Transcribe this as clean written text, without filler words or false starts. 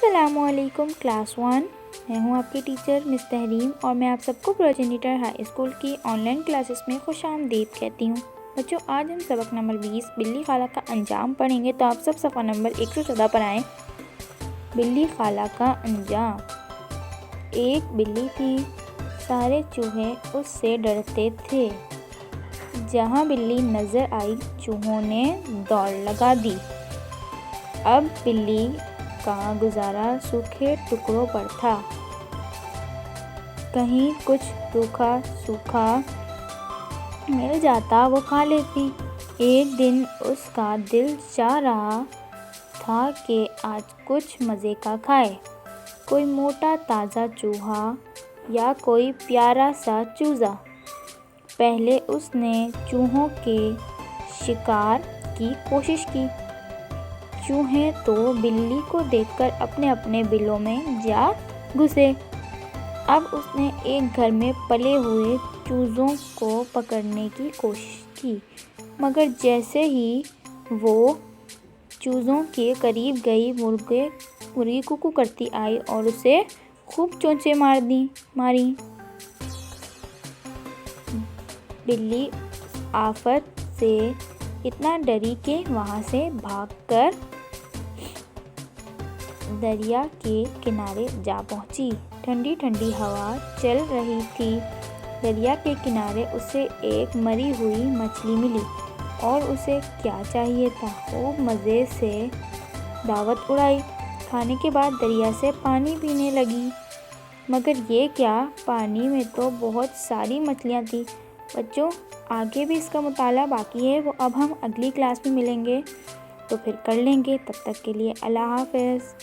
السلام علیکم کلاس 1، میں ہوں آپ کی ٹیچر مس تحریم اور میں آپ سب کو پروجینیٹر ہائی اسکول کی آن لائن کلاسز میں خوش آمدید کہتی ہوں۔ بچوں، آج ہم سبق نمبر 20 بلی خالہ کا انجام پڑھیں گے، تو آپ سب صفحہ نمبر 114 پر آئیں۔ بلی خالہ کا انجام۔ ایک بلی تھی، سارے چوہے اس سے ڈرتے تھے۔ جہاں بلی نظر آئی چوہوں نے دوڑ لگا دی۔ اب بلی کا گزارا سوکھے ٹکڑوں پر تھا، کہیں کچھ روکھا سوکھا مل جاتا وہ کھا لیتی۔ ایک دن اس کا دل چاہ رہا تھا کہ آج کچھ مزے کا کھائے، کوئی موٹا تازہ چوہا یا کوئی پیارا سا چوزا۔ پہلے اس نے چوہوں کے شکار کی کوشش کی۔ چوہے تو بلی کو دیکھ کر اپنے اپنے بلوں میں جا گھسے۔ اب اس نے ایک گھر میں پلے ہوئے چوزوں کو پکڑنے کی کوشش کی، مگر جیسے ہی وہ چوزوں کے قریب گئی، مرغی کوکو کرتی آئی اور اسے خوب چونچیں ماریں۔ بلی اس آفت سے اتنا ڈری کہ وہاں سے بھاگ کر دریا کے کنارے جا پہنچی۔ ٹھنڈی ٹھنڈی ہوا چل رہی تھی۔ دریا کے کنارے اسے ایک مری ہوئی مچھلی ملی اور اسے کیا چاہیے تھا، خوب مزے سے دعوت اڑائی۔ کھانے کے بعد دریا سے پانی پینے لگی، مگر یہ کیا، پانی میں تو بہت ساری مچھلیاں تھیں۔ بچوں، آگے بھی اس کا مطالعہ باقی ہے، وہ اب ہم اگلی کلاس میں ملیں گے تو پھر کر لیں گے۔ تب تک کے لیے اللہ حافظ۔